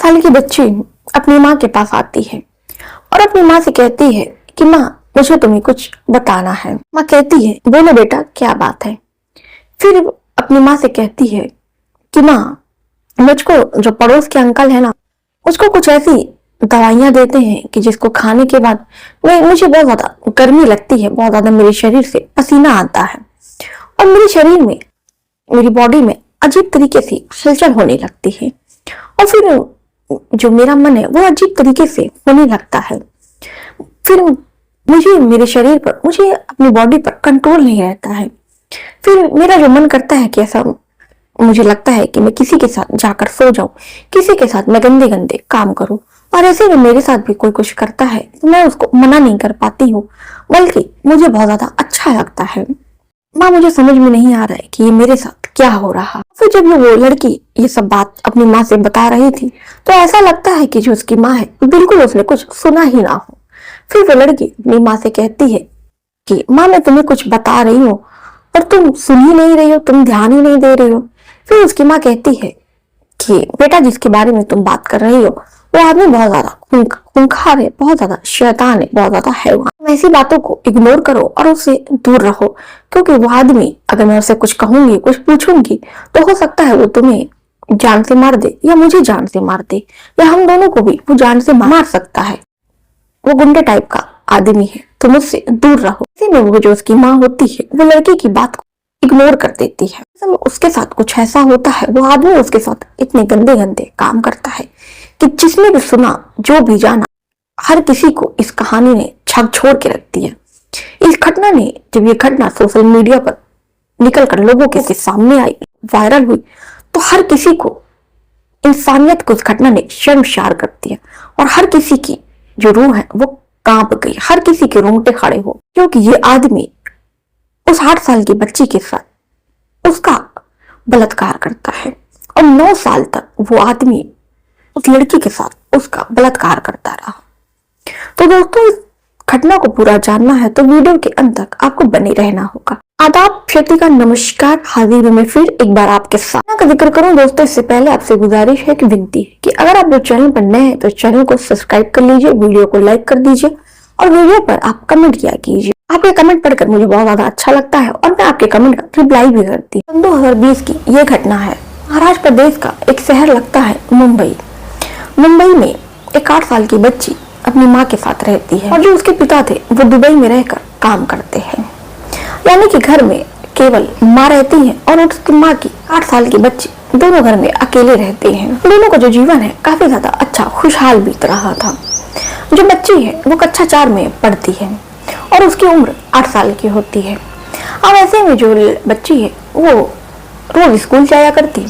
साल की बच्ची अपनी माँ के पास आती है और अपनी माँ से कहती है कि माँ मुझे तुम्हें कुछ बताना है। माँ कहती है बोलो बेटा क्या बात है। फिर अपनी माँ से कहती है कि माँ मुझको जो पड़ोस के अंकल है ना मुझको कुछ ऐसी दवाइयां देते हैं कि जिसको खाने के बाद मुझे बहुत ज्यादा गर्मी लगती है, बहुत ज्यादा मेरे शरीर से पसीना आता है और मेरे शरीर में मेरी बॉडी में अजीब तरीके से हलचल होने लगती है और फिर जो मेरा मन है वो अजीब तरीके से होने लगता है। फिर मुझे मेरे शरीर पर, मुझे अपनी बॉडी पर कंट्रोल नहीं रहता है। फिर मेरा जो मन करता है कि ऐसा मुझे लगता है कि मैं किसी के साथ जाकर सो जाऊं, किसी के साथ मैं गंदे गंदे काम करूं। और ऐसे में मेरे साथ भी कोई कुछ करता है तो मैं उसको मना नहीं कर पाती हूँ, बल्कि मुझे बहुत ज्यादा अच्छा लगता है। माँ मुझे समझ में नहीं आ रहा है कि ये मेरे साथ क्या हो रहा। फिर जब वो लड़की ये सब बात अपनी माँ से बता रही थी तो ऐसा लगता है कि जो उसकी माँ है बिल्कुल उसने कुछ सुना ही ना हो। फिर वो लड़की अपनी माँ से कहती है कि माँ मैं तुम्हें कुछ बता रही हूँ पर तुम सुन ही नहीं रही हो, तुम ध्यान ही नहीं दे रही हो। फिर उसकी माँ कहती है कि बेटा जिसके बारे में तुम बात कर रही हो वो आदमी बहुत ज्यादा खूंखार है, बहुत ज्यादा शैतान है, बहुत ज्यादा हैवान। ऐसी बातों को इग्नोर करो और उससे दूर रहो, क्योंकि वो आदमी अगर मैं उससे कुछ कहूंगी, कुछ पूछूंगी तो हो सकता है वो तुम्हें जान से मार दे या मुझे जान से मार दे या हम दोनों को भी वो जान से मार सकता है। वो गुंडे टाइप का आदमी है, तुम उससे दूर रहो। इसी में वो जो उसकी माँ होती है वो लड़की की बात को इग्नोर कर देती है। उसके साथ कुछ ऐसा होता है, वो आदमी उसके साथ इतने गंदे गंदे काम करता है कि जिसने भी सुना, जो भी जाना, हर किसी को इस कहानी ने झकझोर के रख दिया। इस घटना ने, जब ये घटना सोशल मीडिया पर निकलकर लोगों के सामने आई, वायरल हुई, तो हर किसी को, इंसानियत को उस घटना ने शर्मसार कर दिया और हर किसी की जो रूह है वो कांप गई, हर किसी के रोंगटे खड़े हो, क्योंकि ये आदमी उस 8 साल की बच्ची के साथ उसका बलात्कार करता है और 9 साल तक वो आदमी उस लड़की के साथ उसका बलात्कार करता रहा। तो दोस्तों इस घटना को पूरा जानना है तो वीडियो के अंत तक आपको बने रहना होगा। आदाब, क्षति नमस्कार, हाजिर में फिर एक बार आपके साथ का जिक्र करूं। दोस्तों इससे पहले आपसे गुजारिश है कि विनती है कि अगर आप लोग चैनल पर नए हैं तो चैनल को सब्सक्राइब कर लीजिए, वीडियो को लाइक कर दीजिए और वीडियो पर आप कमेंट किया कीजिए। आपके कमेंट पढ़कर मुझे बहुत ज्यादा अच्छा लगता है और मैं आपके कमेंट का रिप्लाई भी करती हूँ। 2020 की ये घटना है। महाराष्ट्र प्रदेश का एक शहर लगता है मुंबई। मुंबई में एक 8 साल की बच्ची अपनी माँ के साथ रहती है और जो उसके पिता थे वो दुबई में रहकर काम करते हैं, यानी कि घर में केवल माँ रहती है और उसकी माँ की 8 साल की बच्ची दोनों घर में अकेले रहते हैं। दोनों का जो जीवन है काफी ज्यादा अच्छा खुशहाल बीत रहा था। जो बच्ची है वो कक्षा 4 में पढ़ती है और उसकी उम्र 8 साल की होती है। अब ऐसे में जो बच्ची है वो रोज स्कूल जाया करती।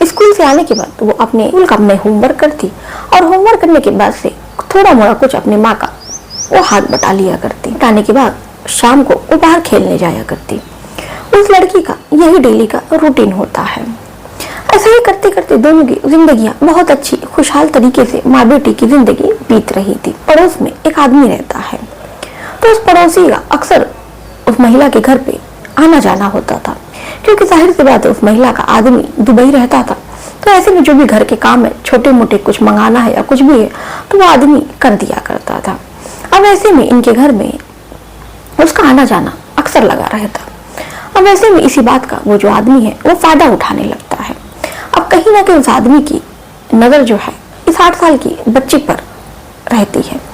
स्कूल से आने के बाद वो अपने स्कूल का होमवर्क करती और होमवर्क करने के बाद से थोड़ा मोड़ा कुछ अपने माँ का वो हाथ बटा लिया करती। बटाने के बाद शाम को वो बाहर खेलने जाया करती। उस लड़की का यही डेली का रूटीन होता है। ऐसा ही करते करते दोनों की जिंदगियां बहुत अच्छी खुशहाल तरीके से माँ बेटी की जिंदगी बीत रही थी। पड़ोस में एक आदमी रहता है तो उस पड़ोसी का अक्सर उस महिला के घर पे आना जाना होता था, क्योंकि जाहिर सी बात है उस महिला का आदमी दुबई रहता था। तो ऐसे में जो भी घर के काम है, छोटे मोटे कुछ मंगाना है या कुछ भी है, तो वो आदमी कर दिया करता था। अब ऐसे में इनके घर में उसका आना जाना अक्सर लगा रहता। अब ऐसे में इसी बात का वो जो आदमी है वो फायदा उठाने लगता है। अब कहीं ना कहीं उस आदमी की नजर जो है इस 8 साल की बच्ची पर रहती है।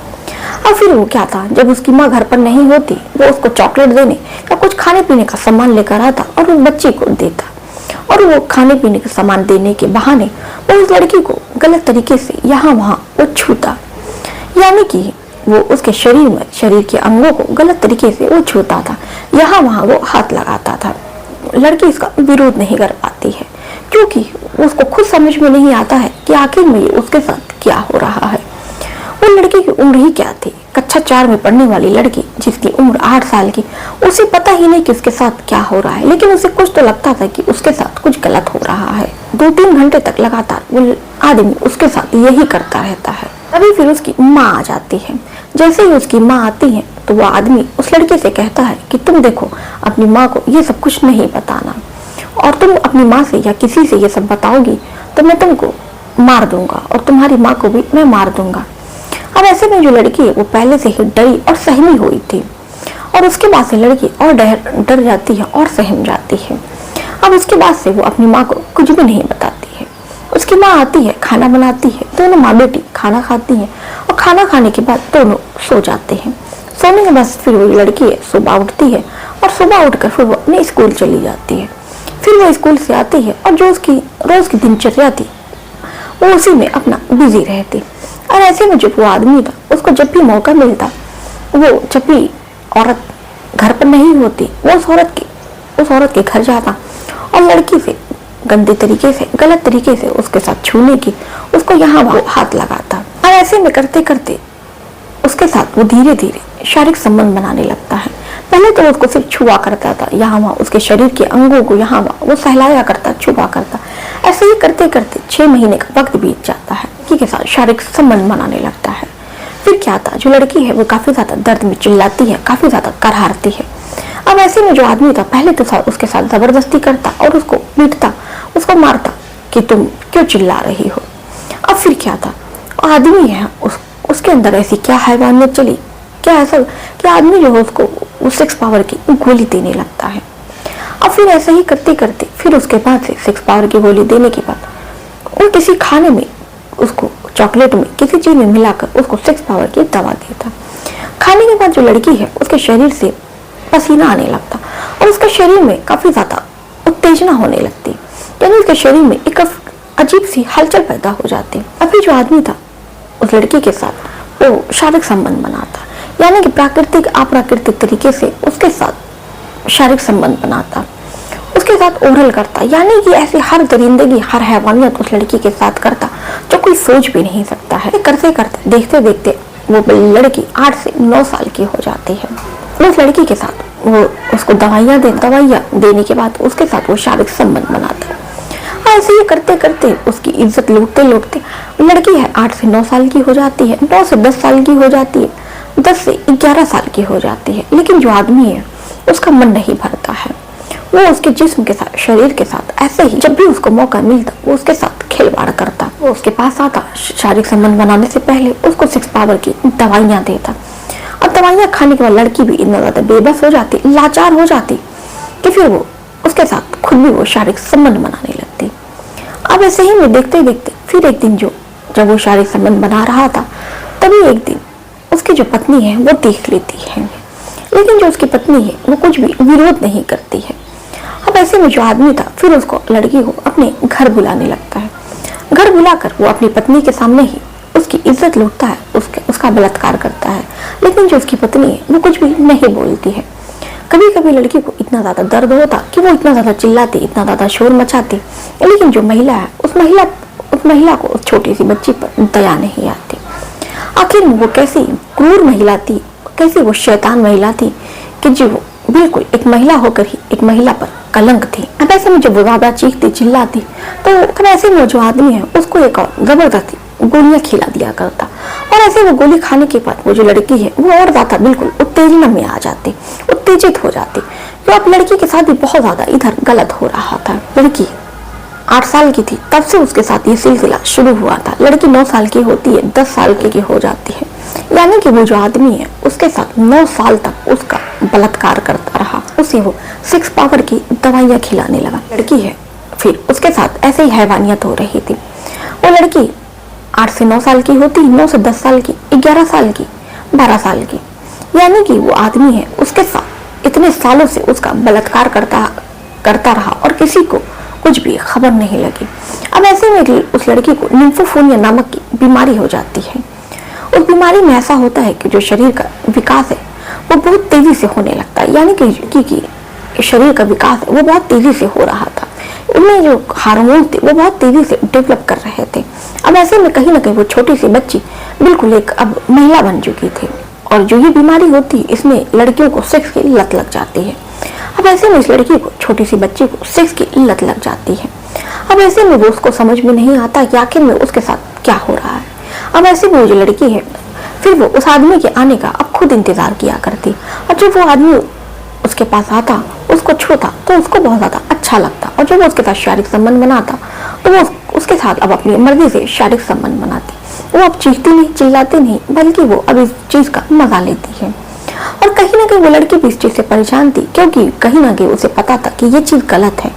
अब फिर वो क्या था, जब उसकी माँ घर पर नहीं होती वो उसको चॉकलेट देने या कुछ खाने पीने का सामान लेकर आता और उस बच्ची को देता और वो खाने पीने का सामान देने के बहाने वो उस लड़की को गलत तरीके से यहाँ वहाँ वो छूता, यानी कि वो उसके शरीर में, शरीर के अंगों को गलत तरीके से वो छूता था, यहाँ वहाँ वो हाथ लगाता था। लड़की इसका विरोध नहीं कर पाती है क्योंकि उसको खुद समझ में नहीं आता है कि आखिर में ये उसके साथ क्या हो रहा है। वो लड़की की उम्र ही क्या थी, कक्षा 4 में पढ़ने वाली लड़की जिसकी उम्र 8 साल की, उसे पता ही नहीं कि उसके साथ क्या हो रहा है, लेकिन उसे कुछ तो लगता था कि उसके साथ कुछ गलत हो रहा है। 2-3 घंटे तक लगातार वो आदमी उसके साथ यही करता रहता है। तभी फिर उसकी माँ आ जाती है। जैसे ही उसकी माँ आती है तो वो आदमी उस लड़के से कहता है कि तुम देखो अपनी माँ को ये सब कुछ नहीं बताना, और तुम अपनी माँ से या किसी से ये सब बताओगी तो मैं तुमको मार दूंगा और तुम्हारी माँ को भी मैं मार दूंगा। अब ऐसे में जो लड़की है वो पहले से ही डरी और सहमी हुई थी और उसके बाद से लड़की और डर जाती है और सहम जाती है। अब उसके बाद से वो अपनी माँ को कुछ भी नहीं बताती है। उसकी माँ आती है, खाना बनाती है, दोनों माँ बेटी खाना खाती हैं और खाना खाने के बाद दोनों सो जाते हैं। सोने के बाद फिर वो लड़की है सुबह उठती है और सुबह उठकर फिर वो अपने स्कूल चली जाती है। फिर वो स्कूल से आती है और जो उसकी रोज की दिनचर्या थी वो उसी में अपना बिजी रहती। और ऐसे में जो वो आदमी था उसको जब भी मौका मिलता, वो जब भी औरत घर पर नहीं होती वो उस औरत के घर जाता और लड़की से गंदे तरीके से, गलत तरीके से उसके साथ छूने की, उसको यहाँ वहाँ हाथ लगाता। और ऐसे में करते करते उसके साथ वो धीरे धीरे शारीरिक संबंध बनाने लगता है। पहले तो उसको सिर्फ छुआ करता था, यहाँ वहाँ उसके शरीर के अंगों को यहाँ वहाँ वो सहलाया करता, छुआ करता। ऐसे ही करते करते 6 महीने का वक्त बीत जाता है। लड़की के साथ शारीरिक संबंध बनाने लगता है। फिर क्या था, जो लड़की है वो काफी ज्यादा दर्द में चिल्लाती है, काफी ज्यादा करारती है। अब ऐसे में जो आदमी था पहले तो उसके साथ जबरदस्ती करता और उसको पीटता, उसको मारता कि तुम क्यों चिल्ला रही हो। अब फिर क्या था, आदमी है उसके अंदर ऐसी क्या हैवानियत चली, क्या ऐसा कि आदमी जो है उसको वो 6 पावर की गोली देने लगता है। अब फिर ऐसा ही करते करते फिर उसके बाद से 6 पावर की गोली देने के बाद वो किसी खाने में उसको चॉकलेट में किसी चीज में मिलाकर उसको 6 पावर की दवा देता। खाने के बाद जो लड़की है उसके शरीर से पसीना आने लगता और उसके शरीर में काफी ज्यादा उत्तेजना होने लगती, यानी उसके शरीर में एक अजीब सी हलचल पैदा हो जाती। अभी जो आदमी था उस लड़की के साथ वो शारीरिक संबंध बनाता, यानी कि प्राकृतिक अप्राकृतिक तरीके से उसके साथ शारीरिक संबंध बनाता, उसके साथ ओरल करता, यानी कि ऐसी हर दरिंदगी, हर हैवानियत उस लड़की के साथ करता जो कोई सोच भी नहीं सकता है। करते करते देखते देखते वो लड़की 8 से 9 साल की हो जाती है। उस लड़की के साथ वो उसको दवाइयाँ देने के बाद उसके साथ वो शारीरिक संबंध बनाता है। ऐसे ही करते करते उसकी इज्जत लूटते लूटते लड़की है 8 से 9 साल की हो जाती है, 9 से 10 साल की हो जाती है, 10 से 11 साल की हो जाती है। लेकिन जो आदमी है उसका मन नहीं भरता है, वो उसके जिस्म के साथ, शरीर के साथ ऐसे ही जब भी उसको मौका मिलता वो उसके साथ खिलवाड़ करता। वो उसके पास आता, शारीरिक संबंध बनाने से पहले उसको 6 पावर की दवाइयाँ देता और दवाइयाँ खाने के बाद लड़की भी इतना ज्यादा बेबस हो जाती, लाचार हो जाती कि फिर वो उसके साथ खुद भी वो शारीरिक संबंध बनाने लगती। अब ऐसे ही में देखते देखते फिर एक दिन जब वो शारीरिक संबंध बना रहा था तभी एक दिन उसकी जो पत्नी है वो देख लेती है, लेकिन जो उसकी पत्नी है वो कुछ भी विरोध नहीं करती है। अब ऐसे में जो आदमी था फिर उसको लड़की को अपने घर बुलाने लगता है। घर बुलाकर वो अपनी पत्नी के सामने ही उसकी इज्जत लूटता है, उसका बलात्कार करता है। लेकिन जो उसकी पत्नी है वो कुछ भी नहीं बोलती है। कभी कभी लड़की को इतना ज्यादा दर्द होता कि वो इतना ज्यादा चिल्लाती, इतना ज्यादा शोर मचाती, लेकिन जो महिला है उस महिला को उस छोटी सी बच्ची पर दया नहीं आती। आखिर वो कैसी क्रूर महिला थी, कैसी वो शैतान महिला थी कि जो बिल्कुल एक महिला होकर ही एक महिला पर कलंक थी। अब ऐसे में जब वो ज्यादा चीखती चिल्लाती तो ऐसे में जो आदमी है उसको एक और जबरदस्ती गोलियां खिला दिया करता और ऐसे वो गोली खाने के बाद वो जो लड़की है वो और ज्यादा बिल्कुल उत्तेजना में आ जाती, उत्तेजित हो जाती। तो अब लड़की के साथ भी बहुत ज्यादा इधर गलत हो रहा था। लड़की 8 साल की थी तब से उसके साथ ये सिलसिला शुरू हुआ था। लड़की 9 साल की होती है, 10 साल की हो जाती है, यानी कि वो जो आदमी है उसके साथ 9 साल तक उसका बलात्कार करता रहा। उसे वो 6 पावर की दवाइयाँ खिलाने लगा। लड़की है फिर उसके साथ ऐसे ही हैवानियत हो रही थी। वो लड़की 8 से 9 साल की होती, 9 से 10 साल की, 11 साल की, 12 साल की, यानी कि वो आदमी है उसके साथ इतने सालों से उसका बलात्कार करता रहा और किसी को कुछ भी खबर नहीं लगी। अब ऐसे में उस लड़की को निम्फोफोनिया नामक की बीमारी हो जाती है। उस बीमारी में ऐसा होता है कि जो शरीर का विकास है वो बहुत तेजी से होने लगता है, यानी कि शरीर का विकास है वो बहुत तेजी से हो रहा था। उनमें जो हार्मोन थे वो बहुत तेजी से डेवलप कर रहे थे। अब ऐसे में कहीं ना कहीं वो छोटी सी बच्ची बिल्कुल एक अब महिला बन चुकी थी और जो ये बीमारी होती है इसमें लड़कियों को सेक्स की लत लग जाती है। अब ऐसे में इस लड़की को, छोटी सी बच्ची को सेक्स की लत लग जाती है। अब ऐसे में वो उसको समझ में नहीं आता कि आखिर में उसके साथ क्या हो रहा है। अब ऐसे में वो जो लड़की है फिर वो उस आदमी के आने का अब खुद इंतजार किया करती और जब वो आदमी उसके पास आता, उसको छूता तो उसको बहुत ज्यादा अच्छा लगता और जब वो उसके साथ शारीरिक संबंध बनाता तो वो उसके साथ अब अपनी मर्जी से शारीरिक संबंध बनाती। वो अब चीखती नहीं, चिल्लाती नहीं, बल्कि वो अब इस चीज का मजा लेती है। और कहीं ना कहीं वो लड़की भी इस चीज से परेशान थी, क्योंकि कहीं ना कहीं उसे पता था कि ये चीज गलत है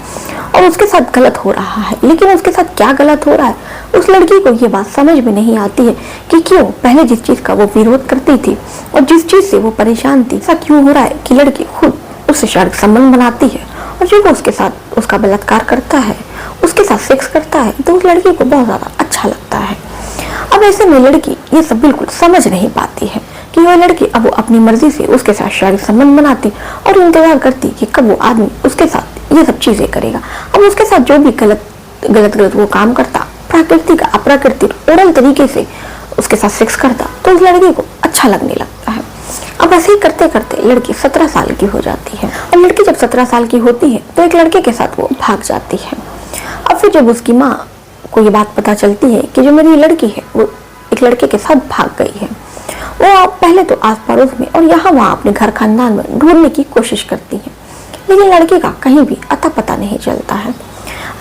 और उसके साथ गलत हो रहा है। लेकिन उसके साथ क्या गलत हो रहा है, उस लड़की को ये बात समझ में नहीं आती है कि क्यों पहले जिस चीज का वो विरोध करती थी और जिस चीज से वो परेशान थी, ऐसा क्यों हो रहा है कि लड़की खुद उससे शारीरिक संबंध बनाती है और जब वो उसके साथ उसका बलात्कार करता है, उसके साथ सेक्स करता है, तो उस लड़की को बहुत ज्यादा अच्छा लगता है। अब ऐसे में लड़की ये सब बिल्कुल समझ नहीं पाती है कि वह लड़की अब वो अपनी मर्जी से उसके साथ शारीरिक संबंध बनाती और इंतजार करती कि कब वो आदमी उसके साथ ये सब चीजें करेगा। अब उसके साथ जो भी गलत वो काम करता, प्राकृतिक अप्राकृतिक ओरल तरीके से उसके साथ सेक्स करता, तो उस लड़की को अच्छा लगने लगता है। अब ऐसे ही करते करते लड़की 17 साल की हो जाती है और लड़की जब 17 साल की होती है तो एक लड़के के साथ वो भाग जाती है। अब फिर जब उसकी माँ को ये बात पता चलती है कि जो मेरी लड़की है वो एक लड़के के साथ भाग गई है, वो पहले तो आस पड़ोस में और यहाँ वहाँ अपने घर खानदान में ढूंढने की कोशिश करती है, लेकिन लड़के का कहीं भी अता पता नहीं चलता है।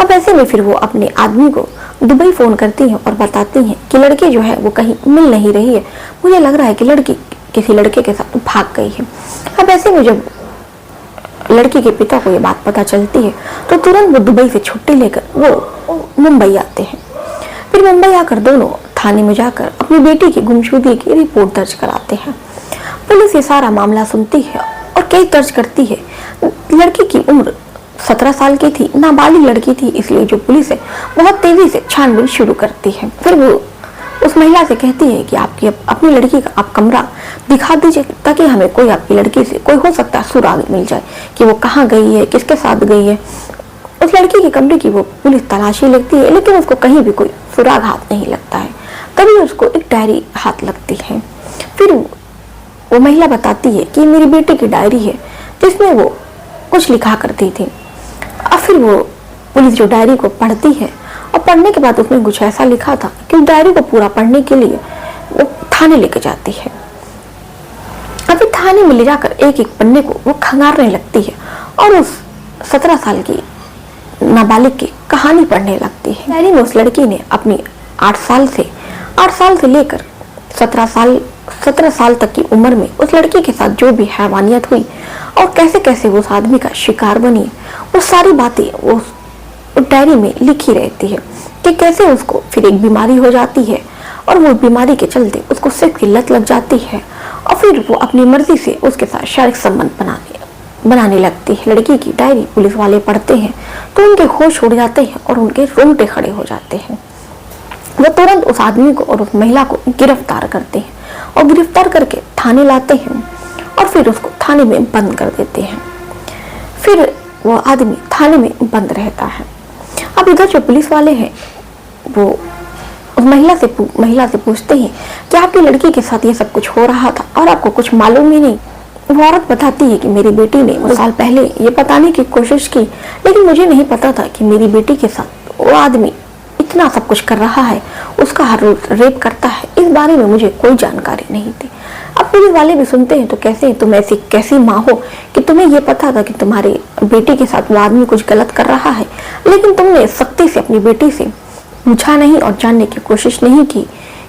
अब ऐसे में फिर वो अपने आदमी को दुबई फोन करती है और बताती है कि लड़की जो है वो कहीं मिल नहीं रही है, मुझे लग रहा है कि लड़की किसी लड़के के साथ भाग गई है। अब ऐसे में जब लड़की के पिता को ये बात पता चलती है तो तुरंत वो दुबई से छुट्टी लेकर वो मुंबई आते हैं। फिर मुंबई आकर दोनों थाने में जाकर अपनी बेटी की गुमशुदगी की रिपोर्ट दर्ज कराते हैं। पुलिस ये सारा मामला सुनती है और केस दर्ज करती है। लड़की की उम्र 17 साल की थी, नाबालिग लड़की थी, इसलिए जो पुलिस है बहुत तेजी से छानबीन शुरू करती है। फिर वो उस महिला से कहती है कि आपकी अपनी लड़की का आप कमरा दिखा दीजिए ताकि हमें कोई आपकी लड़की से कोई हो सकता है सुराग मिल जाए कि वो कहाँ गई है, किसके साथ गई है। उस लड़की के कमरे की वो पुलिस तलाशी लेती है, लेकिन उसको कहीं भी कोई सुराग हाथ नहीं लगता है। तभी उसको एक डायरी हाथ लगती है। फिर वो महिला बताती है कि मेरी बेटी की डायरी है जिसमें वो कुछ लिखा करती थी। अब फिर वो पुलिस जो डायरी को पढ़ती है और पढ़ने के बाद उसमें कुछ ऐसा लिखा था कि उस डायरी को पूरा पढ़ने के लिए वो थाने लेके जाती है। अभी थाने में ले जाकर एक एक पन्ने को वो खंगारने लगती है और उस 17 साल की नाबालिग की कहानी पढ़ने लगती है। डायरी में उस लड़की ने अपनी 8 साल से लेकर 17 साल तक की उम्र में उस लड़की के साथ जो भी हैवानियत हुई और कैसे कैसे वो उस आदमी का शिकार बनी, वो सारी बातें वो डायरी में लिखी रहती है कि कैसे उसको फिर एक बीमारी हो जाती है और वो बीमारी के चलते उसको सेक्स की लत लग जाती है और फिर वो अपनी मर्जी से उसके साथ शारीरिक संबंध बनाने लगती है। लड़की की डायरी पुलिस वाले पढ़ते हैं तो उनके होश उड़ जाते हैं और उनके रोंगटे खड़े हो जाते हैं। वो तुरंत उस आदमी को और उस महिला को गिरफ्तार करते हैं और गिरफ्तार करके थाने लाते हैं और फिर उसको थाने में बंद कर देते हैं। फिर वो आदमी थाने में बंद रहता है। अब इधर जो पुलिस वाले हैं वो उस महिला से पूछते हैं कि आपकी लड़की के साथ ये सब कुछ हो रहा था और आपको कुछ मालूम ही नहीं। वो औरत बताती है कि मेरी बेटी ने 2 साल पहले ये बताने की कोशिश की, लेकिन मुझे नहीं पता था कि मेरी बेटी के साथ वो आदमी इतना सब कुछ कर रहा है, उसका हर रोज रेप करता है, इस बारे में मुझे कोई जानकारी नहीं थी। अब पुलिस वाले भी सुनते हैं तो कैसे तुम ऐसी कैसी माँ हो कि तुम्हें ये पता था कि तुम्हारी बेटी के साथ वो आदमी कुछ गलत कर रहा है, लेकिन तुमने सख्ती से अपनी बेटी से पूछा नहीं और जानने की कोशिश नहीं की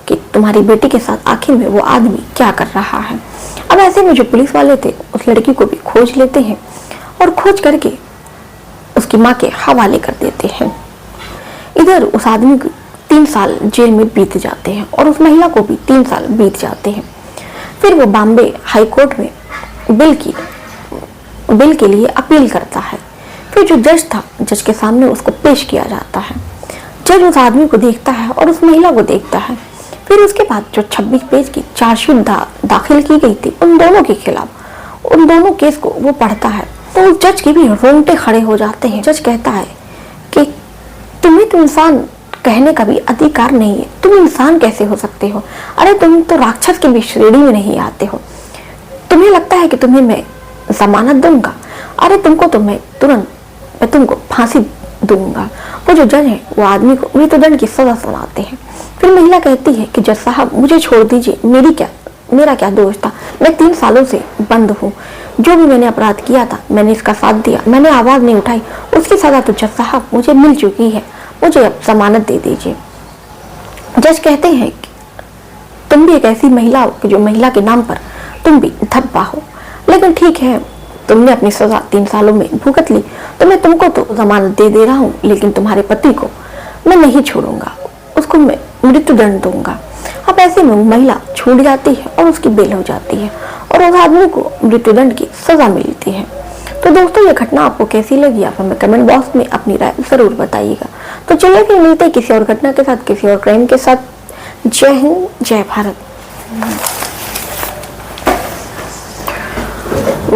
कि तुम्हारी बेटी के साथ आखिर में वो आदमी क्या कर रहा है। अब ऐसे में जो पुलिस वाले थे उस लड़की को भी खोज लेते हैं और खोज करके उसकी माँ के हवाले कर देते हैं। इधर उस आदमी को 3 साल जेल में बीत जाते हैं और उस महिला को भी 3 साल बीत जाते हैं। फिर वो बॉम्बे हाई कोर्ट में बिल के लिए अपील करता है। फिर जो जज था, जज के सामने उसको पेश किया जाता है। जज उस आदमी को देखता है और उस महिला को देखता है। फिर उसके बाद जो 26 पेज की चार्जशीट दाखिल की गई थी उन दोनों के खिलाफ, उन दोनों केस को वो पढ़ता है तो उस जज के भी रोंगटे खड़े हो जाते हैं। जज कहता है कि तुम्हें तो इंसान कहने का भी अधिकार नहीं है, तुम इंसान कैसे हो सकते हो? अरे तुम तो राक्षस की भी श्रेणी में नहीं आते हो। तुम्हें लगता है कि तुम्हें मैं जमानत दूंगा? अरे मैं तुमको फांसी दूंगा। वो जो जज है वो आदमी को मृत्युदंड की सजा सुनाते हैं। फिर महिला कहती है कि जज साहब मुझे छोड़ दीजिए, मेरा क्या दोष था? मैं 3 सालों से बंद हूँ, जो भी मैंने अपराध किया था मैंने इसका साथ दिया, मैंने आवाज नहीं उठाई, उसकी सजा तो जज साहब मुझे मिल चुकी है। मुझे अब जमानत दे दीजिए। जज कहते हैं कि तुम भी एक ऐसी महिला हो कि जो महिला के नाम पर तुम भी धब्बा हो, लेकिन ठीक है, तुमने अपनी सजा 3 सालों में भुगत ली, तो मैं तुमको तो जमानत दे रहा हूँ, लेकिन तुम्हारे पति को मैं नहीं छोड़ूंगा, उसको मैं मृत्यु दंड दूंगा। अब ऐसे में वो महिला छूट जाती है और उसकी बेल हो जाती है और उस आदमी को मृत्युदंड की सजा मिलती है। तो दोस्तों, ये घटना आपको कैसी लगी, आप हमें कमेंट बॉक्स में अपनी राय जरूर बताइएगा। तो चलिए फिर मिलते हैं किसी और घटना के साथ, किसी और क्राइम के साथ। जय हिंद, जय भारत।